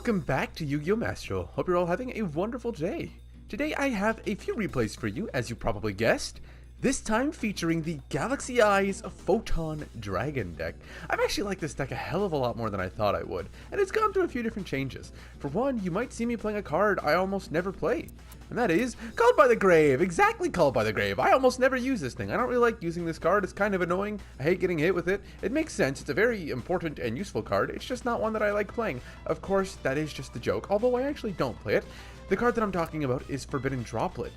Welcome back to Yu-Gi-Oh! Master. Hope you're all having a wonderful day. Today I have a few replays for you, as you probably guessed. This time featuring the Galaxy Eyes Photon Dragon deck. I've actually liked this deck a hell of a lot more than I thought I would, and it's gone through a few different changes. For one, you might see me playing a card I almost never play, and that is Called by the Grave. Exactly, Called by the Grave. I almost never use this thing. I don't really like using this card. It's kind of annoying. I hate getting hit with it. It makes sense. It's a very important and useful card. It's just not one that I like playing. Of course, that is just the joke, although I actually don't play it. The card that I'm talking about is Forbidden Droplet.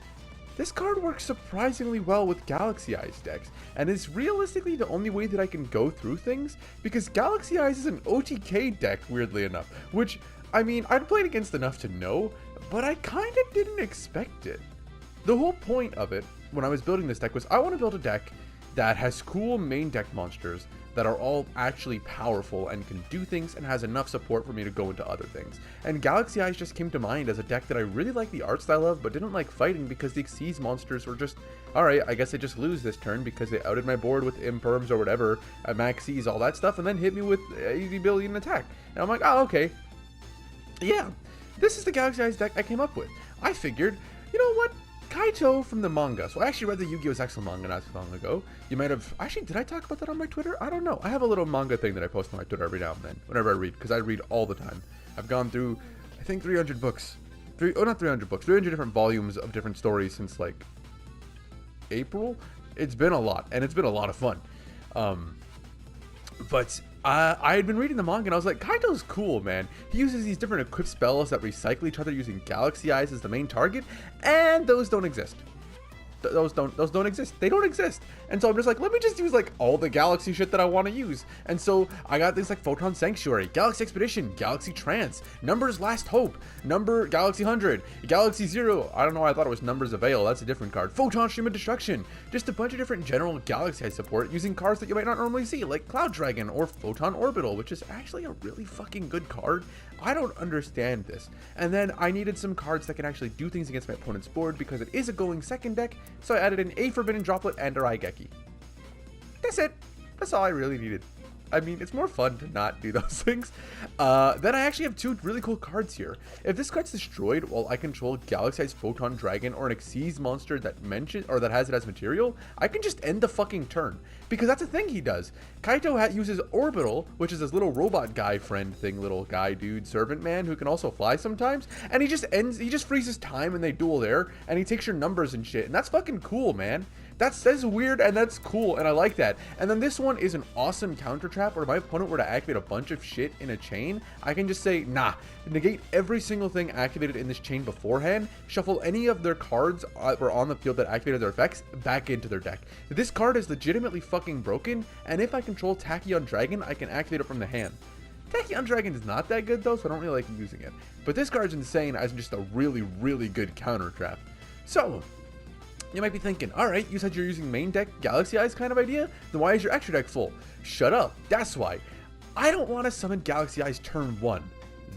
This card works surprisingly well with Galaxy Eyes decks, and is realistically the only way that I can go through things, because Galaxy Eyes is an OTK deck, weirdly enough, which, I mean, I'd played against enough to know, but I kinda didn't expect it. The whole point of it, when I was building this deck, was I want to build a deck that has cool main deck monsters that are all actually powerful and can do things and has enough support for me to go into other things. And Galaxy Eyes just came to mind as a deck that I really like the art style of, but didn't like fighting because the Xyz monsters were just, alright, I guess I just lose this turn because they outed my board with Imperms or whatever, Max Xyz, all that stuff, and then hit me with 80 billion attack. And I'm like, oh, okay. Yeah, this is the Galaxy Eyes deck I came up with. I figured, you know what? Kaito from the manga. So I actually read the Yu-Gi-Oh! X manga not too long ago. You might have... Actually, did I talk about that on my Twitter? I don't know. I have a little manga thing that I post on my Twitter every now and then, whenever I read, because I read all the time. I've gone through, I think, 300 books. Not 300 books. 300 different volumes of different stories since, like, April? It's been a lot, and it's been a lot of fun. But I had been reading the manga and I was like, Kaito's cool, man. He uses these different equipped spells that recycle each other using Galaxy Eyes as the main target, and those don't exist. Those don't exist. They don't exist. And so I'm just like, let me just use like all the Galaxy shit that I want to use. And so I got things like Photon Sanctuary, Galaxy Expedition, Galaxy Trance, Numbers Last Hope, Galaxy 100, Galaxy 0. I don't know why I thought it was Numbers Avail. That's a different card. Photon Stream of Destruction. Just a bunch of different general Galaxy Eyes support using cards that you might not normally see, like Cloud Dragon or Photon Orbital, which is actually a really fucking good card. I don't understand this. And then I needed some cards that can actually do things against my opponent's board because it is a going second deck, so I added in a Forbidden Droplet and a Raigeki. That's it. That's all I really needed. I mean, it's more fun to not do those things. Then I actually have two really cool cards here. If this card's destroyed while I control Galaxy Eyes Photon Dragon or an Xyz monster that has it as material, I can just end the fucking turn. Because that's a thing he does. Kaito uses Orbital, which is this little robot guy friend thing, little guy dude servant man who can also fly sometimes, and he just freezes time and they duel there, and he takes your numbers and shit, and that's fucking cool, man. That's weird and that's cool, and I like that. And then this one is an awesome counter trap where if my opponent were to activate a bunch of shit in a chain, I can just say, nah, negate every single thing activated in this chain beforehand, shuffle any of their cards that were on the field that activated their effects back into their deck. This card is legitimately fucking broken, and if I control Tachyon Dragon, I can activate it from the hand. Tachyon Dragon is not that good though, so I don't really like using it. But this card's insane as just a really, really good counter trap. So, you might be thinking, alright, you said you're using main deck Galaxy Eyes kind of idea? Then why is your extra deck full? Shut up, that's why. I don't want to summon Galaxy Eyes turn 1.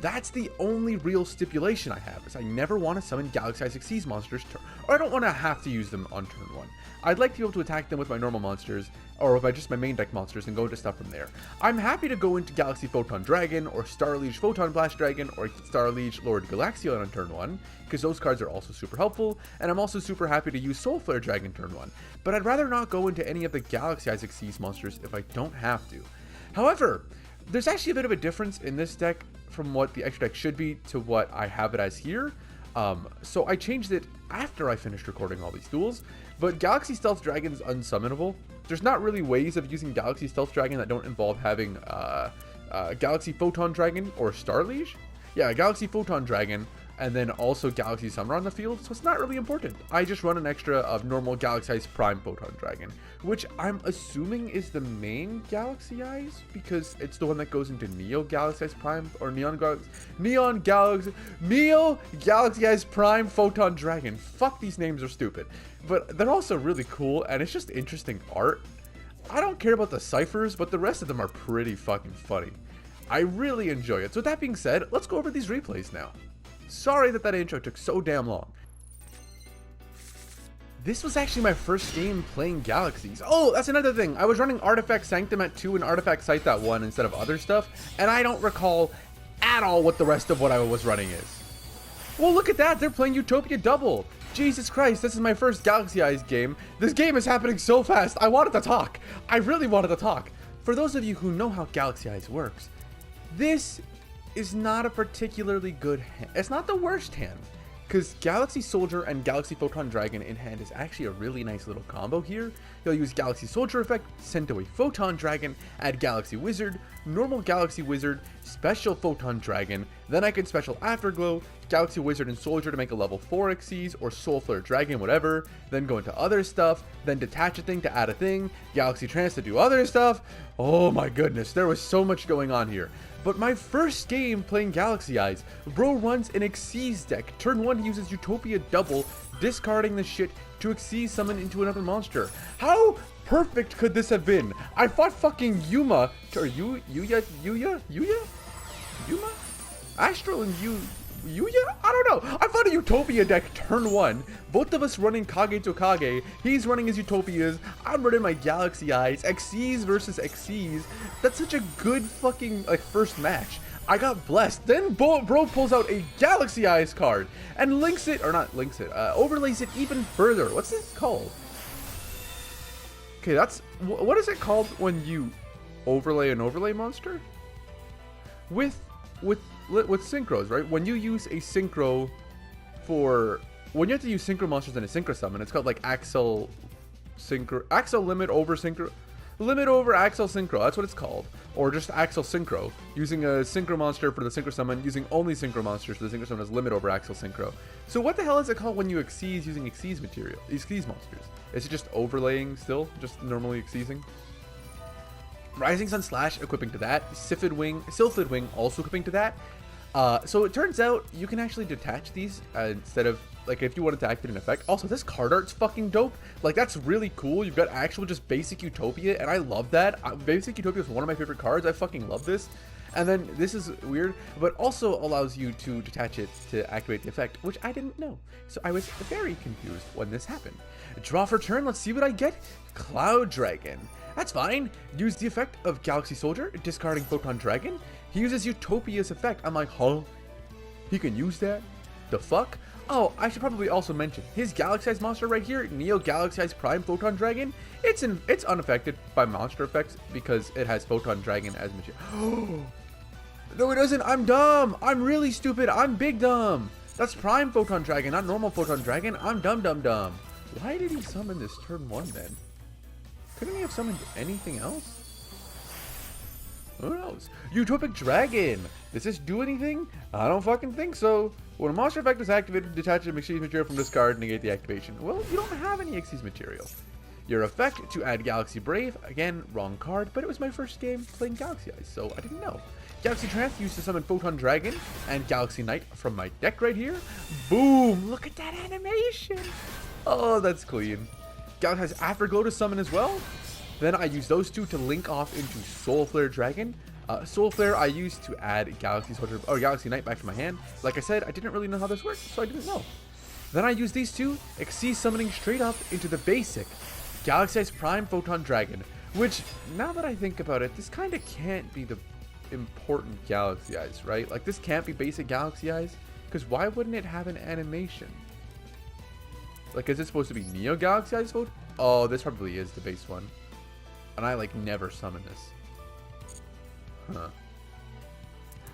That's the only real stipulation I have, is I never want to summon Galaxy Eyes Xyz monsters, or I don't want to have to use them on turn 1. I'd like to be able to attack them with my normal monsters, or with just my main deck monsters, and go into stuff from there. I'm happy to go into Galaxy Photon Dragon, or Starliege Photon Blast Dragon, or Starliege Lord Galaxion on turn 1, because those cards are also super helpful, and I'm also super happy to use Soul Flare Dragon turn 1. But I'd rather not go into any of the Galaxy Eyes Xyz monsters if I don't have to. However, there's actually a bit of a difference in this deck from what the extra deck should be to what I have it as here. So I changed it after I finished recording all these duels, but Galaxy Stealth Dragon is unsummonable. There's not really ways of using Galaxy Stealth Dragon that don't involve having Galaxy Photon Dragon or Starliege. Yeah, Galaxy Photon Dragon, and then also Galaxy Summoner on the field, so it's not really important. I just run an extra of normal Galaxy Eyes Prime Photon Dragon, which I'm assuming is the main Galaxy Eyes, because it's the one that goes into Neo Galaxy Eyes Prime, or Neo Galaxy Eyes Prime Photon Dragon. Fuck, these names are stupid. But they're also really cool, and it's just interesting art. I don't care about the ciphers, but the rest of them are pretty fucking funny. I really enjoy it. So with that being said, let's go over these replays now. Sorry that intro took so damn long. This was actually my first game playing Galaxies. Oh, that's another thing. I was running Artifact Sanctum at 2 and Artifact Scythe at 1 instead of other stuff, and I don't recall at all what the rest of what I was running is. Well, look at that. They're playing Utopia Double. Jesus Christ, this is my first Galaxy Eyes game. This game is happening so fast. I wanted to talk. I really wanted to talk. For those of you who know how Galaxy Eyes works, this is not a particularly good hand. It's not the worst hand, because Galaxy Soldier and Galaxy Photon Dragon in hand is actually a really nice little combo here. You'll use Galaxy Soldier effect, send away Photon Dragon, add Galaxy Wizard, normal Galaxy Wizard, special Photon Dragon, then I can special Afterglow, Galaxy Wizard and Soldier to make a level 4 Xyz, or Soul Flare Dragon, whatever, then go into other stuff, then detach a thing to add a thing, Galaxy Trance to do other stuff. Oh my goodness, there was so much going on here. But my first game playing Galaxy Eyes, bro runs an Xyz deck. Turn 1 he uses Utopia Double, discarding the shit to Xyz summon into another monster. How perfect could this have been? I fought fucking Yuma, or Yuma? Astral and Yuya? I don't know. I fought a Utopia deck turn 1. Both of us running Kage to Kage. He's running his Utopias. I'm running my Galaxy Eyes. Xyz versus Xyz. That's such a good fucking first match. I got blessed. Then bro pulls out a Galaxy Eyes card and overlays it even further. What's this called? Okay, that's what is it called when you overlay an overlay monster? With synchros, right? When you use a synchro when you have to use synchro monsters in a synchro summon, it's called like Axel limit over Axel synchro. That's what it's called, or just Axel synchro. Using a synchro monster for the synchro summon, using only synchro monsters for the synchro summon as limit over Axel synchro. So what the hell is it called when you Xyz using Xyz material? Xyz monsters? Is it just overlaying still? Just normally Xyzing? Rising Sun Slash equipping to that. Sylphid Wing also equipping to that. So it turns out you can actually detach these instead of, like, if you wanted to activate an effect. Also, this card art's fucking dope. Like, that's really cool. You've got actual just basic Utopia, and I love that. Basic Utopia is one of my favorite cards. I fucking love this. And then this is weird, but also allows you to detach it to activate the effect, which I didn't know. So I was very confused when this happened. Draw for turn. Let's see what I get. Cloud Dragon. That's fine. Use the effect of Galaxy Soldier, discarding Photon Dragon. He uses Utopia's effect. I'm like, huh? He can use that? The fuck? Oh, I should probably also mention his Galaxy Eyes monster right here, Neo Galaxy Eyes Prime Photon Dragon. It's unaffected by monster effects because it has Photon Dragon as material. No, it doesn't. I'm dumb. I'm really stupid. I'm big dumb. That's Prime Photon Dragon, not normal Photon Dragon. I'm dumb. Why did he summon this turn 1 then? Couldn't he have summoned anything else? Who knows? Utopic Dragon. Does this do anything? I don't fucking think so. When a monster effect is activated, detach a Xyz material from this card and negate the activation. Well, you don't have any Xyz material. Your effect to add Galaxy Brave. Again, wrong card, but it was my first game playing Galaxy Eyes, so I didn't know. Galaxy Trance used to summon Photon Dragon and Galaxy Knight from my deck right here. Boom! Look at that animation! Oh, that's clean. Galaxy has Afterglow to summon as well. Then I use those two to link off into Soul Flare Dragon. Soul Flare I used to add Galaxy Soldier or Galaxy Knight back to my hand. Like I said, I didn't really know how this worked, so I didn't know. Then I use these two, Xyz summoning straight up into the basic Galaxy Eyes Prime Photon Dragon, which, now that I think about it, this kind of can't be the important Galaxy Eyes, right? Like, this can't be basic Galaxy Eyes, because why wouldn't it have an animation? Like, is it supposed to be Neo Galaxy Eyes Photon? Oh, this probably is the base one. And I, like, never summon this. Huh.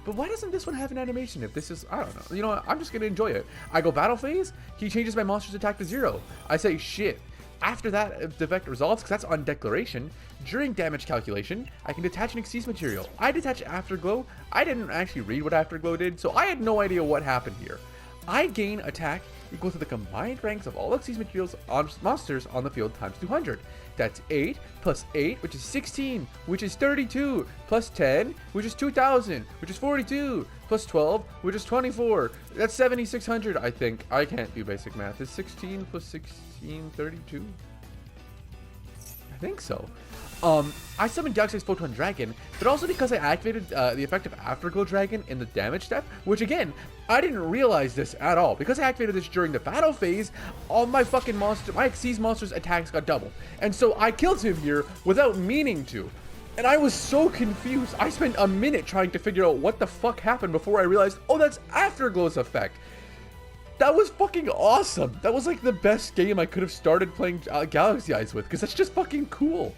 But why doesn't this one have an animation if this is, I don't know. You know what? I'm just going to enjoy it. I go battle phase. He changes my monster's attack to 0. I say, shit. After that, the effect resolves, because that's on declaration. During damage calculation, I can detach an Xyz material. I detach Afterglow. I didn't actually read what Afterglow did, so I had no idea what happened here. I gain attack equal to the combined ranks of all Xyz materials on monsters on the field times 200. That's 8 plus 8, which is 16, which is 32, plus 10, which is 2,000, which is 42, plus 12, which is 24. That's 7,600, I think. I can't do basic math. Is 16 plus 16, 32? I think so. I summoned Galaxy Eyes Photon Dragon, but also because I activated the effect of Afterglow Dragon in the damage step, which again, I didn't realize this at all. Because I activated this during the battle phase, all my fucking my Xyz monster's attacks got doubled. And so I killed him here without meaning to. And I was so confused. I spent a minute trying to figure out what the fuck happened before I realized, oh, that's Afterglow's effect. That was fucking awesome. That was like the best game I could have started playing Galaxy Eyes with, because that's just fucking cool.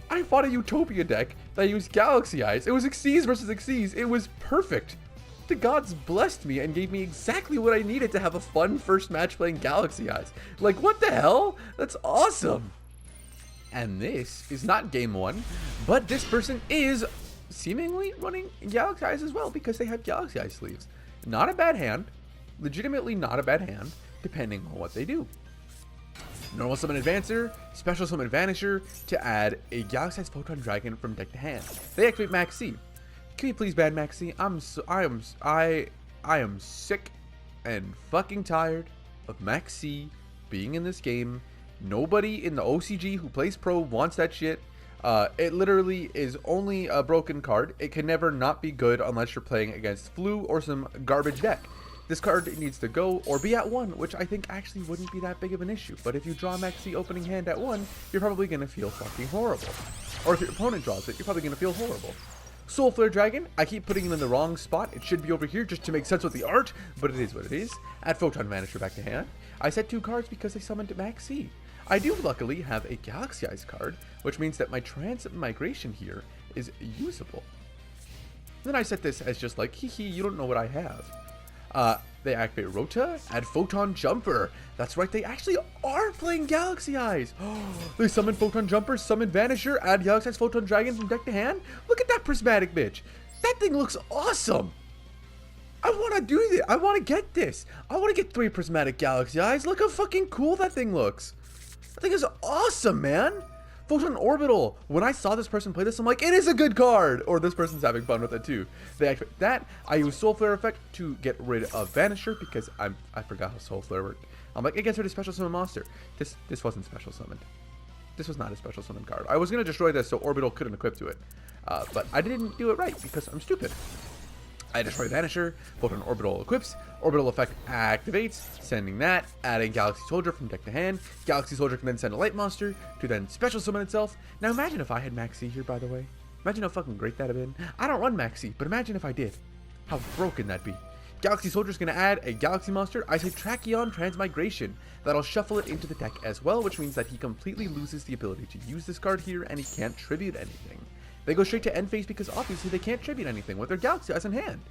I fought a Utopia deck that used Galaxy Eyes. It was Xyz versus Xyz. It was perfect. The gods blessed me and gave me exactly what I needed to have a fun first match playing Galaxy Eyes. Like, what the hell? That's awesome. And this is not game one, but this person is seemingly running Galaxy Eyes as well because they have Galaxy Eyes sleeves. Not a bad hand. Legitimately not a bad hand, depending on what they do. Normal Summon Advancer, Special Summon Vanisher to add a Galaxy Eyes Photon Dragon from deck to hand. They activate Max C. Can you please ban Max C? I am sick and fucking tired of Max C being in this game. Nobody in the OCG who plays Pro wants that shit. It literally is only a broken card. It can never not be good unless you're playing against Flu or some garbage deck. This card needs to go or be at 1, which I think actually wouldn't be that big of an issue. But if you draw Max C opening hand at 1, you're probably going to feel fucking horrible. Or if your opponent draws it, you're probably going to feel horrible. Soul Flare Dragon, I keep putting him in the wrong spot. It should be over here just to make sense with the art, but it is what it is. Add Photon Vanisher back to hand. I set 2 cards because I summoned Max C. I do luckily have a Galaxy Eyes card, which means that my Transit Migration here is usable. Then I set this as just like, hee hee, you don't know what I have. They activate Rota, add Photon Jumper. That's right, they actually are playing Galaxy Eyes. They summon Photon Jumper, summon Vanisher, add Galaxy Eyes Photon Dragon from deck to hand. Look at that prismatic bitch. That thing looks awesome. I want to do this. I want to get this. I want to get 3 prismatic Galaxy Eyes. Look how fucking cool that thing looks. That thing is awesome, man. Photon Orbital. When I saw this person play this, I'm like, it is a good card. Or this person's having fun with it too. They activate that. I use Soul Flare effect to get rid of Vanisher because I forgot how Soul Flare worked. I'm like, it gets rid of Special Summon Monster. This wasn't Special Summoned. This was not a Special Summon card. I was going to destroy this so Orbital couldn't equip to it. But I didn't do it right because I'm stupid. I destroy Vanisher, Photon Orbital equips, Orbital effect activates, sending that, adding Galaxy Soldier from deck to hand. Galaxy Soldier can then send a light monster to then special summon itself. Now imagine if I had Max C here, by the way. Imagine how fucking great that'd have been. I don't run Max C, but imagine if I did. How broken that'd be. Galaxy Soldier's gonna add a Galaxy Monster. I say Tracheon Transmigration. That'll shuffle it into the deck as well, which means that he completely loses the ability to use this card here and he can't tribute anything. They go straight to end phase because obviously they can't tribute anything with their Galaxy Eyes in hand.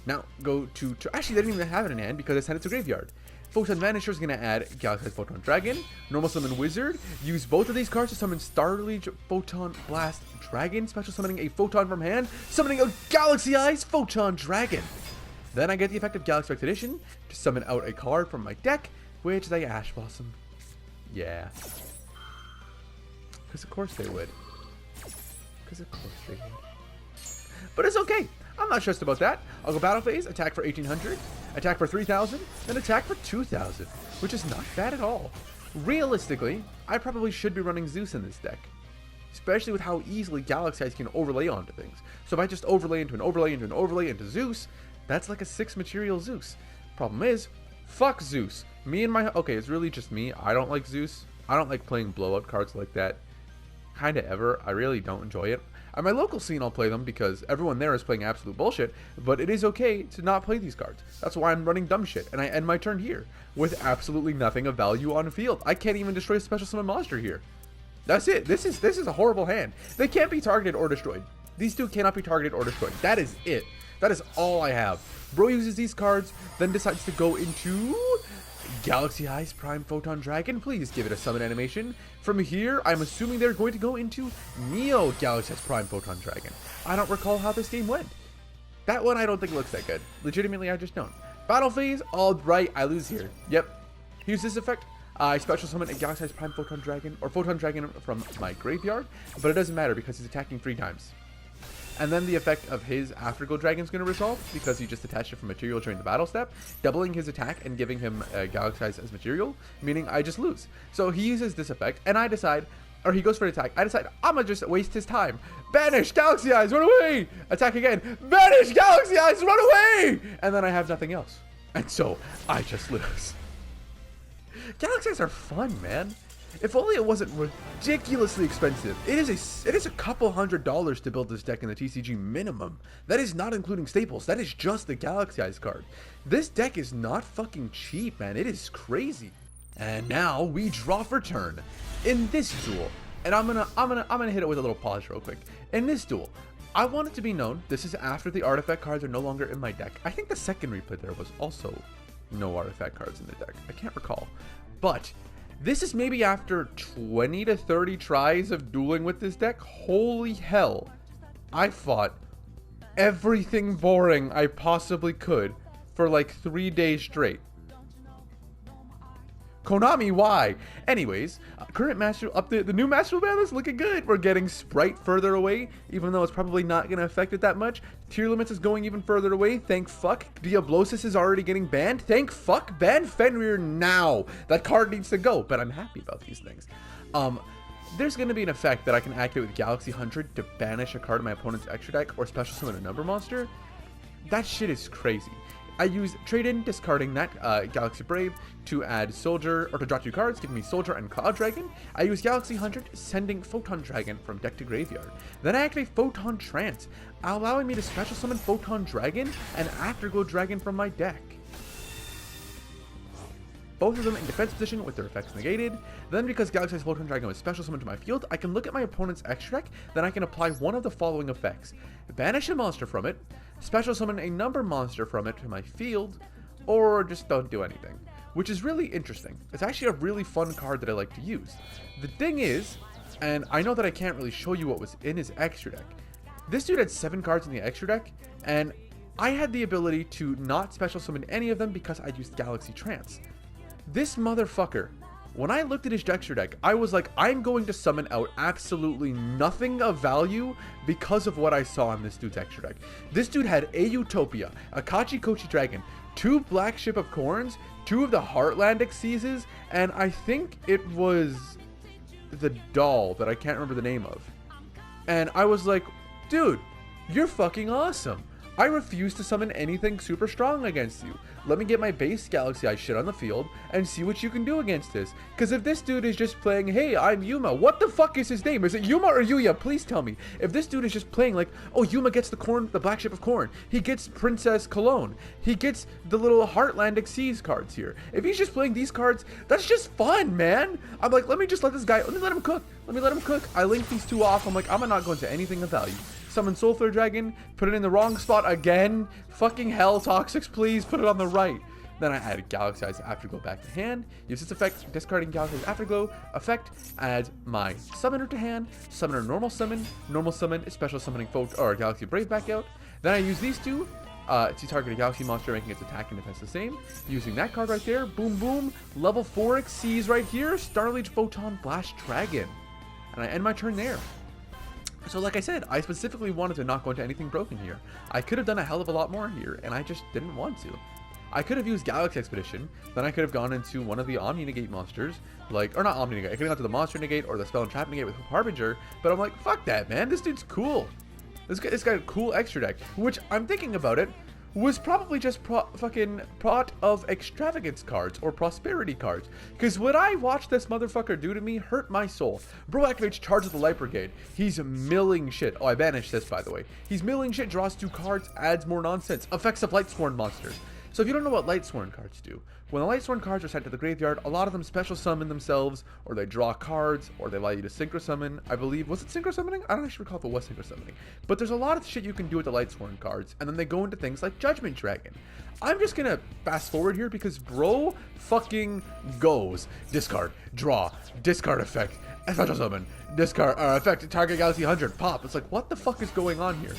Now go to actually they didn't even have it in hand because I sent it to graveyard. Photon Vanisher is going to add Galaxy Eyes Photon Dragon, Normal Summon Wizard, use both of these cards to summon Starliege Photon Blast Dragon, special summoning a Photon from hand, summoning a Galaxy Eyes Photon Dragon. Then I get the effect of Galaxy Expedition to summon out a card from my deck, which is a Ash Blossom. Yeah. Because of course they would. Because of course they would. But it's okay. I'm not stressed about that. I'll go battle phase, attack for 1800, attack for 3000, then attack for 2000, which is not bad at all. Realistically, I probably should be running Zeus in this deck, especially with how easily Galaxy Eyes can overlay onto things. So if I just overlay into an overlay into an overlay into Zeus, that's like a 6 material Zeus. Problem is, fuck Zeus. Me and my... Okay, it's really just me. I don't like Zeus. I don't like playing blowout cards like that. Kinda ever. I really don't enjoy it. On my local scene, I'll play them because everyone there is playing absolute bullshit, but it is okay to not play these cards. That's why I'm running dumb shit, and I end my turn here with absolutely nothing of value on the field. I can't even destroy a special summon monster here. That's it. This is a horrible hand. They can't be targeted or destroyed. These two cannot be targeted or destroyed. That is it. That is all I have. Bro uses these cards, then decides to go into Galaxy Eyes Prime Photon Dragon. Please give it a summon animation. From here, I'm assuming they're going to go into Neo Galaxy Eyes Prime Photon Dragon. I don't recall how this game went. That one I don't think looks that good. Legitimately, I just don't. Battle phase, all right, I lose here. Yep. Use this effect. I special summon a Galaxy Eyes Prime Photon Dragon, or Photon Dragon from my graveyard, but it doesn't matter because he's attacking 3 times. And then the effect of his Afterglow Dragon is going to resolve because he just attached it from material during the battle step, doubling his attack and giving him Galaxy Eyes as material, meaning I just lose. So he uses this effect, and I decide, or he goes for an attack. I decide I'm going to just waste his time. Banish Galaxy Eyes, run away! Attack again. Banish Galaxy Eyes, run away! And then I have nothing else. And so I just lose. Galaxy Eyes are fun, man. If only it wasn't ridiculously expensive. It is a couple $100s to build this deck in the TCG minimum. That is not including staples. That is just the Galaxy Eyes card. This deck is not fucking cheap, man. It is crazy. And now we draw for turn in this duel. And I'm gonna hit it with a little pause real quick. In this duel, I want it to be known, this is after the artifact cards are no longer in my deck. I think the second replay there was also no artifact cards in the deck. I can't recall. But this is maybe after 20 to 30 tries of dueling with this deck. Holy hell. I fought everything boring I possibly could for like 3 days straight. Konami, why? Anyways, current master update, the new master ban is looking good. We're getting Sprite further away, even though it's probably not going to affect it that much. Tier limits is going even further away. Thank fuck. Diablosis is already getting banned. Thank fuck. Ban Fenrir now. That card needs to go, but I'm happy about these things. There's going to be an effect that I can activate with Galaxy 100 to banish a card in my opponent's extra deck or special summon a number monster. That shit is crazy. I use trade-in, discarding that Galaxy Brave to add Soldier, or to draw 2 cards, giving me Soldier and Cloud Dragon. I use Galaxy 100, sending Photon Dragon from deck to graveyard. Then I activate Photon Trance, allowing me to special summon Photon Dragon and Afterglow Dragon from my deck. Both of them in defense position with their effects negated. Then because Galaxy Eyes Photon Dragon was special summoned to my field, I can look at my opponent's extra deck, then I can apply one of the following effects. Banish a monster from it, special summon a number monster from it to my field, or just don't do anything. Which is really interesting. It's actually a really fun card that I like to use. The thing is, and I know that I can't really show you what was in his extra deck. This dude had 7 cards in the extra deck, and I had the ability to not special summon any of them because I used Galaxy Trance. This motherfucker, when I looked at his extra deck, I was like, I'm going to summon out absolutely nothing of value because of what I saw in this dude's extra deck. This dude had a Utopia, a Kachi-Kochi Dragon, 2 Black Ship of Corns, 2 of the Heartland Exceases, and I think it was the doll that I can't remember the name of. And I was like, dude, you're fucking awesome. I refuse to summon anything super strong against you. Let me get my base Galaxy Eye shit on the field and see what you can do against this. Because if this dude is just playing, hey, I'm Yuma, what the fuck is his name? Is it Yuma or Yuya? Please tell me. If this dude is just playing like, oh, Yuma gets the corn, the Black Ship of Corn. He gets Princess Cologne. He gets the little Heartland Exceeds cards here. If he's just playing these cards, that's just fun, man. I'm like, let me let him cook. Let me let him cook. I link these 2 off. I'm like, I'm not going to anything of value. Summon Soulflare Dragon, put it in the wrong spot again. Fucking hell, Toxix, please put it on the right. Then I added Galaxy Eyes Afterglow back to hand. Use this effect, discarding Galaxy Eyes Afterglow. Effect, add my Summoner to hand. Summoner normal summon, special summoning or Galaxy Brave back out. Then I use these 2 to target a Galaxy monster, making its attack and defense the same. Using that card right there, boom boom, level 4 Exceeds right here, Starlight Photon Blast Dragon. And I end my turn there. So like I said, I specifically wanted to not go into anything broken here. I could have done a hell of a lot more here, and I just didn't want to. I could have used Galaxy Expedition, then I could have gone into one of the Omni Negate monsters, or not Omni Negate, I could have gone to the Monster Negate or the Spell and Trap Negate with Harbinger, but I'm like, fuck that, man, this dude's cool. This guy a cool extra deck, which I'm thinking about it, was probably just fucking pot of extravagance cards or prosperity cards. Because what I watched this motherfucker do to me hurt my soul. Bro activates Charge of the Light Brigade. He's milling shit. Oh, I banished this, by the way. He's milling shit, draws 2 cards, adds more nonsense. Effects of Lightsworn monsters. So if you don't know what Lightsworn cards do, when the Lightsworn cards are sent to the graveyard, a lot of them special summon themselves, or they draw cards, or they allow you to synchro summon. I believe, was it synchro summoning? I don't actually recall if it was synchro summoning. But there's a lot of shit you can do with the Lightsworn cards, and then they go into things like Judgment Dragon. I'm just gonna fast forward here because bro fucking goes. Discard, draw, discard effect, special summon, discard, effect, target Galaxy 100, pop. It's like, what the fuck is going on here?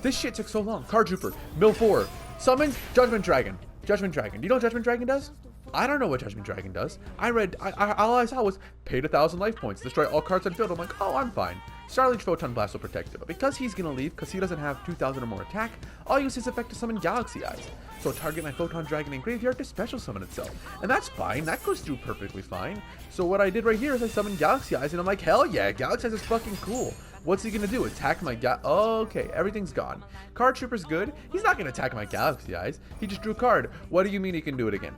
This shit took so long. Card Trooper, mill 4, summon Judgment Dragon. Judgment Dragon. Do you know what Judgment Dragon does? I don't know what Judgment Dragon does. All I saw was paid 1,000 life points, destroy all cards on field. I'm like, oh, I'm fine. Starlight Photon Blast will protect it, but because he's gonna leave, because he doesn't have 2,000 or more attack, I'll use his effect to summon Galaxy Eyes. So target my Photon Dragon in graveyard to special summon itself, and that's fine. That goes through perfectly fine. So what I did right here is I summoned Galaxy Eyes, and I'm like, hell yeah, Galaxy Eyes is fucking cool. What's he gonna do? Attack my okay, everything's gone. Card Trooper's good. He's not gonna attack my Galaxy Eyes. He just drew a card. What do you mean he can do it again?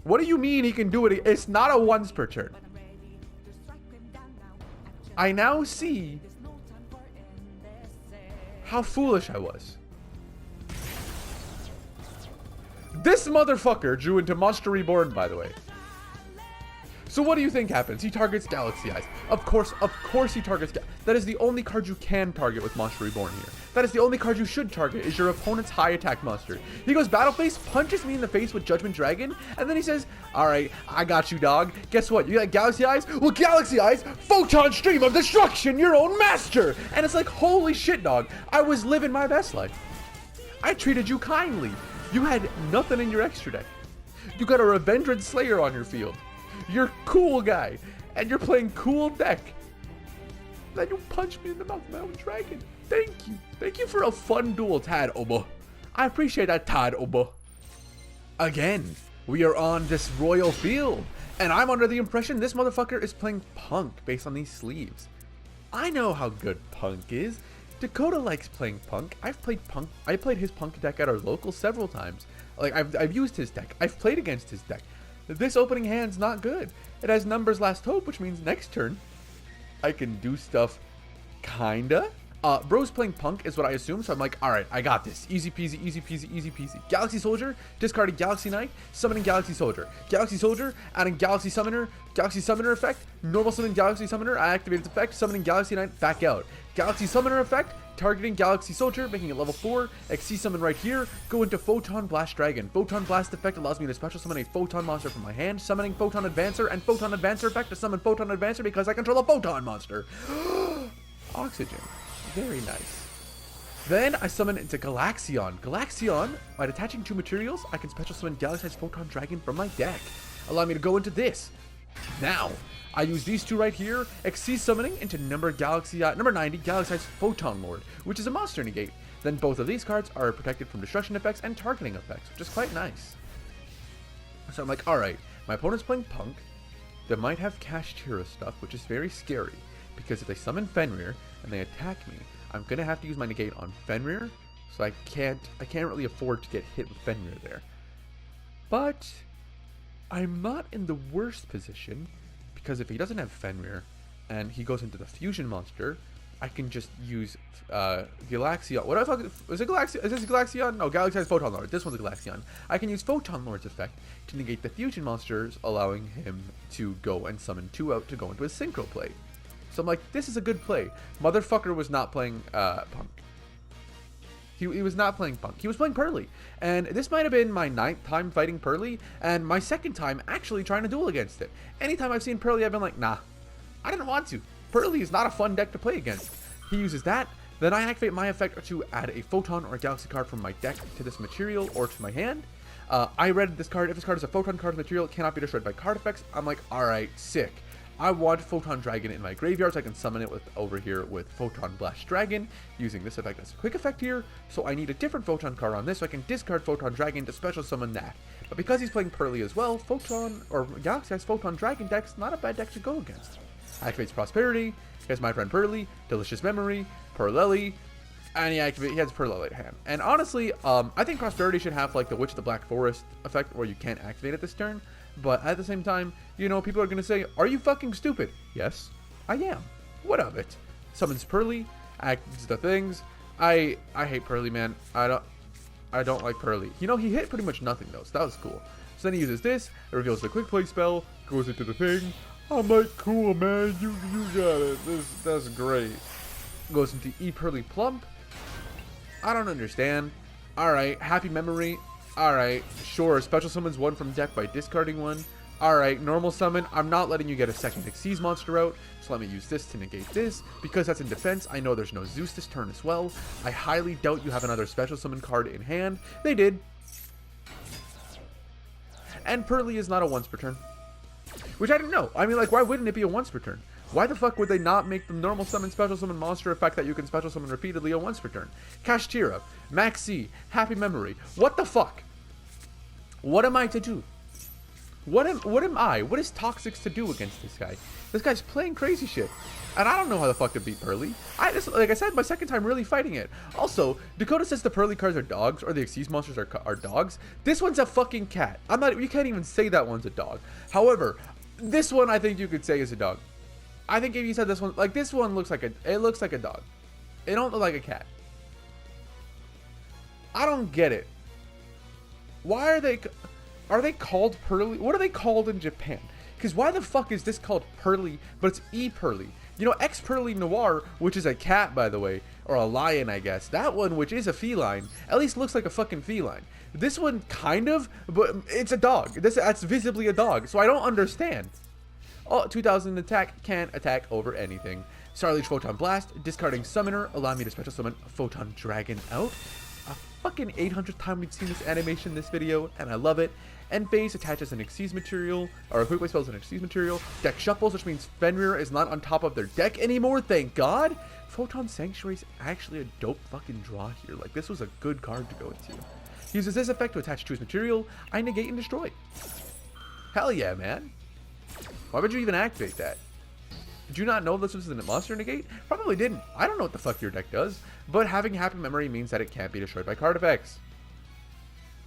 What do you mean he can do it? It's not a once per turn. I now see how foolish I was. This motherfucker drew into Monster Reborn, by the way. So what do you think happens? He targets Galaxy Eyes. Of course he targets. That is the only card you can target with Monster Reborn here. That is the only card you should target, is your opponent's high attack monster. He goes Battle Phase, punches me in the face with Judgment Dragon, and then he says, alright, I got you, dog. Guess what? You got Galaxy Eyes? Well, Galaxy Eyes, Photon Stream of Destruction, your own master! And it's like, holy shit, dog. I was living my best life. I treated you kindly. You had nothing in your extra deck. You got a Revendred Slayer on your field. You're cool guy, and you're playing cool deck. Then you punch me in the mouth with my own dragon. Thank you. Thank you for a fun duel, Tad Oba. I appreciate that, Tad Oba. Again, we are on this royal field, and I'm under the impression this motherfucker is playing Punk based on these sleeves. I know how good Punk is. Dakota likes playing Punk. I've played Punk. I played his Punk deck at our local several times. Like, I've used his deck. I've played against his deck. This opening hand's not good. It has Numbers Last Hope, which means next turn I can do stuff, kinda. Bro's playing Punk is what I assume, so I'm like, alright, I got this. Easy peasy, easy peasy, easy peasy. Galaxy Soldier, discarding Galaxy Knight, summoning Galaxy Soldier. Galaxy Soldier, adding Galaxy Summoner effect, normal summon Galaxy Summoner, I activate its effect, summoning Galaxy Knight, back out. Galaxy Summoner effect, targeting Galaxy Soldier, making it level 4, XC summon right here, go into Photon Blast Dragon. Photon Blast effect allows me to special summon a Photon monster from my hand, summoning Photon Advancer, and Photon Advancer effect to summon Photon Advancer because I control a Photon monster. Oxygen. Very nice. Then I summon into Galaxion. Galaxion, by attaching 2 materials, I can special summon Galaxy Photon Dragon from my deck. Allow me to go into this. Now, I use these 2 right here, XC summoning into number 90 Galaxy Photon Lord, which is a monster negate. Then both of these cards are protected from destruction effects and targeting effects, which is quite nice. So I'm like, alright, my opponent's playing Punk. They might have Kashtira stuff, which is very scary, because if they summon Fenrir and they attack me, I'm gonna have to use my negate on Fenrir, so I can't really afford to get hit with Fenrir there. But I'm not in the worst position, because if he doesn't have Fenrir and he goes into the fusion monster, I can just use Galaxion. What the fuck? Is it Galaxion? Is this Galaxion? No, Galaxy has Photon Lord. This one's a Galaxion. I can use Photon Lord's effect to negate the fusion monsters, allowing him to go and summon 2 out to go into a synchro play. So I'm like, this is a good play. Motherfucker was not playing Punk. He was not playing Punk. He was playing Pearly. And this might have been my 9th time fighting Pearly, and my 2nd time actually trying to duel against it. Anytime I've seen Pearly, I've been like, nah, I didn't want to. Pearly is not a fun deck to play against. He uses that, then I activate my effect to add a Photon or a Galaxy card from my deck to this material or to my hand. I read this card. If this card is a Photon card material, it cannot be destroyed by card effects. I'm like, alright, sick. I want Photon Dragon in my graveyard so I can summon it over here with Photon Blast Dragon, using this effect as a quick effect here. So I need a different Photon card on this so I can discard Photon Dragon to special summon that. But because he's playing Pearly as well, Photon or Galaxy has Photon Dragon deck's not a bad deck to go against. Activates Prosperity, he has My Friend Pearly, Delicious Memory, Pearlelli, and he has Pearlelli at hand. And honestly, I think Prosperity should have like the Witch of the Black Forest effect where you can't activate it this turn. But at the same time, you know, people are going to say, are you fucking stupid? Yes, I am. What of it? Summons Pearly, acts the things. I hate Pearly, man. I don't like Pearly. You know, he hit pretty much nothing though, so that was cool. So then he uses this, it reveals the quick play spell, goes into the thing. I'm like, cool, man, you got it. That's great. Goes into E Pearly Plump. I don't understand. Alright, Happy Memory. Alright, sure, special summons 1 from deck by discarding 1. Alright, normal summon. I'm not letting you get a second Xyz monster out, so let me use this to negate this. Because that's in defense, I know there's no Zeus this turn as well. I highly doubt you have another special summon card in hand. They did. And Pearly is not a once per turn. Which I didn't know. I mean, like, why wouldn't it be a once per turn? Why the fuck would they not make the normal summon special summon monster effect that you can special summon repeatedly a once per turn? Kashtira, Maxi, Happy Memory. What the fuck? What am I to do? What am I? What is Toxix to do against this guy? This guy's playing crazy shit. And I don't know how the fuck to beat Pearly. Like I said, my second time really fighting it. Also, Dakota says the Pearly cards are dogs, or the Xyz monsters are dogs. This one's a fucking cat. You can't even say that one's a dog. However, this one I think you could say is a dog. I think if you said this one, like this one looks like it looks like a dog. It don't look like a cat. I don't get it. Why are they called Pearly? What are they called in Japan? Because why the fuck is this called Pearly, but it's E-Pearly? You know, X-Pearly Noir, which is a cat, by the way, or a lion, I guess. That one, which is a feline, at least looks like a fucking feline. This one, kind of, but it's a dog. That's visibly a dog, so I don't understand. Oh, 2000 attack, can't attack over anything. Starleech Photon Blast, discarding Summoner, allow me to special summon Photon Dragon out. A fucking 800th time we've seen this animation in this video, and I love it. End phase attaches an Xyz material, or a quick way spells an Xyz material. Deck shuffles, which means Fenrir is not on top of their deck anymore, thank God. Photon Sanctuary is actually a dope fucking draw here. Like, this was a good card to go into. He uses this effect to attach to his material. I negate and destroy. Hell yeah, man. Why would you even activate that? Did you not know this was a monster negate? Probably didn't. I don't know what the fuck your deck does, but having happy memory means that it can't be destroyed by card effects.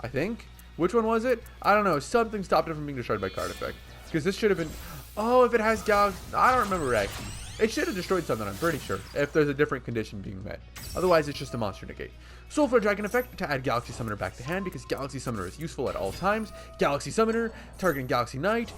I think. Which one was it? I don't know. Something stopped it from being destroyed by card effect. Because this should have been... Oh, if it has Galaxy... I don't remember actually. It should have destroyed something, I'm pretty sure. If there's a different condition being met. Otherwise, it's just a monster negate. Soulflare Dragon effect to add Galaxy Summoner back to hand. Because Galaxy Summoner is useful at all times. Galaxy Summoner, targeting Galaxy Knight.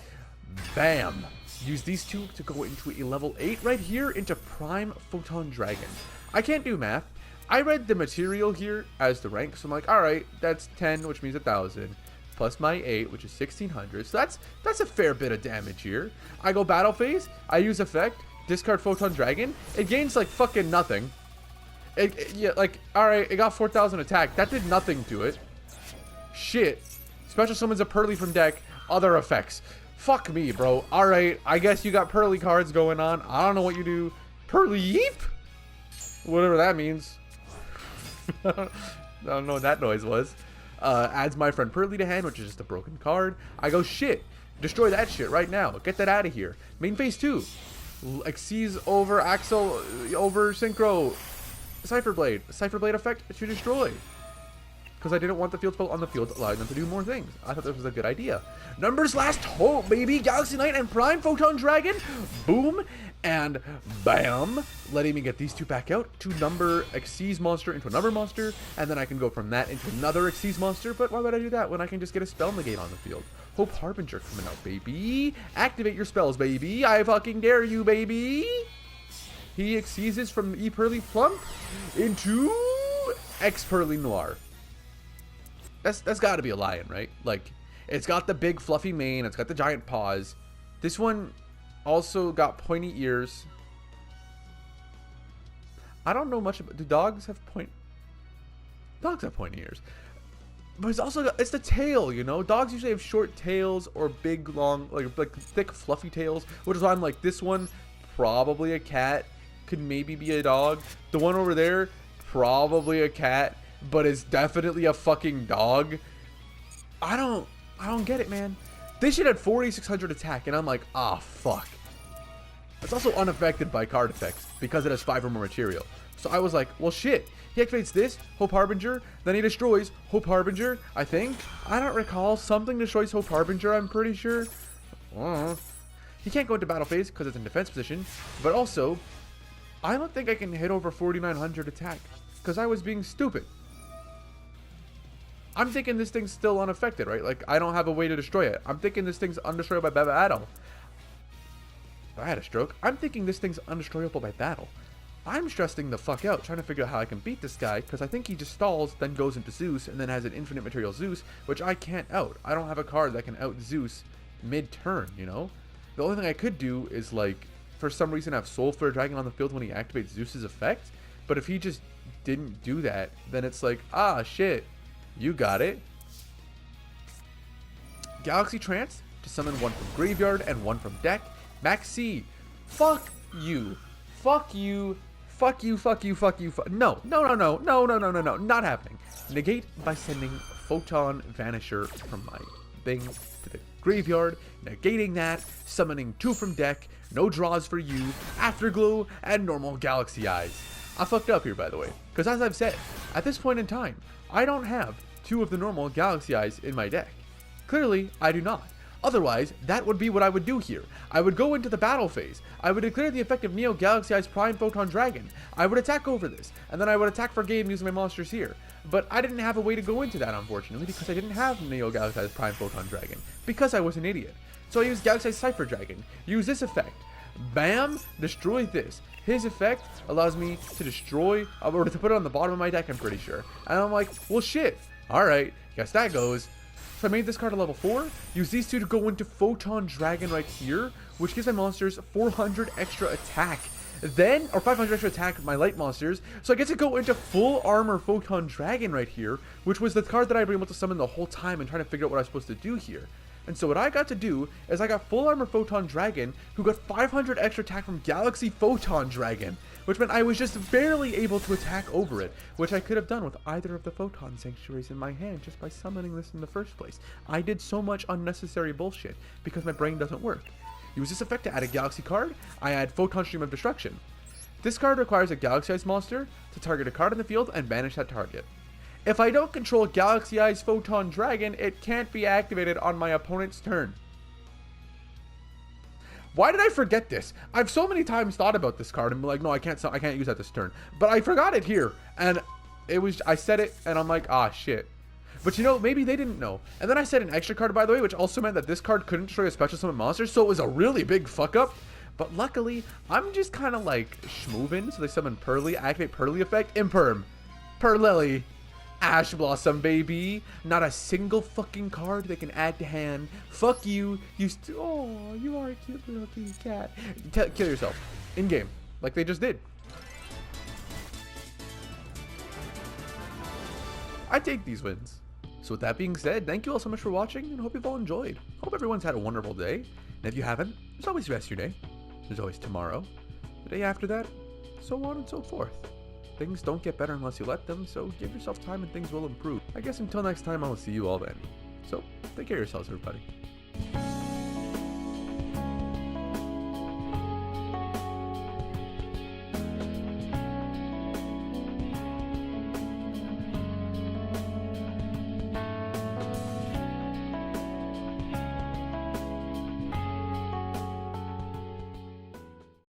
Bam. Use these two to go into a level 8 right here into Prime Photon Dragon. I can't do math. I read the material here as the rank, so I'm like, alright, that's 10, which means 1,000, plus my 8, which is 1,600, so that's a fair bit of damage here. I go battle phase, I use effect, discard Photon Dragon, it gains like fucking nothing. Yeah, like, alright, it got 4,000 attack, that did nothing to it. Shit. Special summons a Pearly from deck, other effects. Fuck me, bro. Alright, I guess you got Pearly cards going on, I don't know what you do. Pearly Yeep? Whatever that means. I don't know what that noise was. Adds my friend Pearly to hand, which is just a broken card. I go, shit. Destroy that shit right now. Get that out of here. Main phase 2. Xyz over Axel over Synchro. Cypher Blade. Cypher Blade effect to destroy. Because I didn't want the field spell on the field, allowing them to do more things. I thought this was a good idea. Numbers last hope, baby. Galaxy Knight and Prime Photon Dragon. Boom. And bam. Letting me get these two back out to number Xyz monster into another monster. And then I can go from that into another Xyz monster. But why would I do that when I can just get a spell negate on the field? Hope Harbinger coming out, baby. Activate your spells, baby. I fucking dare you, baby. He Xyzes from E-Pearly Plump into X-Pearly Noir. That's got to be a lion, right? Like, it's got the big fluffy mane. It's got the giant paws. This one also got pointy ears. I don't know much about... Do dogs have Dogs have pointy ears. But it's also... It's the tail, you know? Dogs usually have short tails or big, long... Like thick, fluffy tails. Which is why I'm like, this one, probably a cat. Could maybe be a dog. The one over there, probably a cat. But it's definitely a fucking dog. I don't get it, man. This shit had 4,600 attack, and I'm like, ah, fuck. It's also unaffected by card effects, because it has 5 or more material. So I was like, well, shit. He activates this, Hope Harbinger, then he destroys Hope Harbinger, I think. I don't recall. Something destroys Hope Harbinger, I'm pretty sure. He can't go into battle phase, because it's in defense position. But also, I don't think I can hit over 4,900 attack, because I was being stupid. I'm thinking this thing's still unaffected, right? Like, I don't have a way to destroy it. I'm thinking this thing's undestroyable by battle. I had a stroke. I'm thinking this thing's undestroyable by battle. I'm stressing the fuck out, trying to figure out how I can beat this guy, because I think he just stalls, then goes into Zeus, and then has an infinite material Zeus, which I can't out. I don't have a card that can out Zeus mid-turn, you know? The only thing I could do is, like, for some reason have Soulflare Dragon on the field when he activates Zeus's effect, but if he just didn't do that, then it's like, ah, shit. You got it. Galaxy Trance to summon one from graveyard and one from deck. Max C. Fuck you. Fuck you. Fuck you. Fuck you. Fuck you. No. No. No. No. No. No. No. No. No. Not happening. Negate by sending Photon Vanisher from my thing to the graveyard, negating that, summoning 2 from deck, no draws for you, Afterglow, and normal Galaxy Eyes. I fucked up here, by the way, because as I've said, at this point in time, I don't have 2 of the normal Galaxy Eyes in my deck. Clearly, I do not. Otherwise, that would be what I would do here. I would go into the battle phase. I would declare the effect of Neo Galaxy Eyes Prime Photon Dragon. I would attack over this, and then I would attack for game using my monsters here. But I didn't have a way to go into that, unfortunately, because I didn't have Neo Galaxy Eyes Prime Photon Dragon, because I was an idiot. So I used Galaxy Eyes Cypher Dragon. Use this effect. Bam! Destroy this. His effect allows me to destroy, or to put it on the bottom of my deck, I'm pretty sure. And I'm like, well shit. Alright, guess that goes. So I made this card a level 4, use these 2 to go into Photon Dragon right here, which gives my monsters 400 extra attack. Then, or 500 extra attack, my light monsters, so I get to go into full armor Photon Dragon right here, which was the card that I've been able to summon the whole time and trying to figure out what I was supposed to do here. And so what I got to do is I got full armor Photon Dragon, who got 500 extra attack from Galaxy Photon Dragon, which meant I was just barely able to attack over it, which I could have done with either of the Photon Sanctuaries in my hand just by summoning this in the first place. I did so much unnecessary bullshit because my brain doesn't work. Use this effect to add a Galaxy card. I add Photon Stream of Destruction. This card requires a Galaxy Eyes monster to target a card in the field and banish that target. If I don't control Galaxy Eyes Photon Dragon, it can't be activated on my opponent's turn. Why did I forget this? I've so many times thought about this card and been like, no, I can't use that this turn. But I forgot it here, and I said it, and I'm like, ah, shit. But you know, maybe they didn't know. And then I said an extra card, by the way, which also meant that this card couldn't destroy a special summon monster, so it was a really big fuck up. But luckily, I'm just kind of like schmovin', so they summon Pearly, activate Pearly effect, Imperm, Perlily. Ash Blossom, baby. Not a single fucking card they can add to hand. Fuck you. Oh, you are a cute little kitty cat. Kill yourself. In game. Like they just did. I take these wins. So with that being said, thank you all so much for watching, and hope you've all enjoyed. Hope everyone's had a wonderful day. And if you haven't, there's always yesterday. There's always tomorrow. The day after that. So on and so forth. Things don't get better unless you let them, so give yourself time and things will improve. I guess until next time, I will see you all then. So, take care of yourselves, everybody.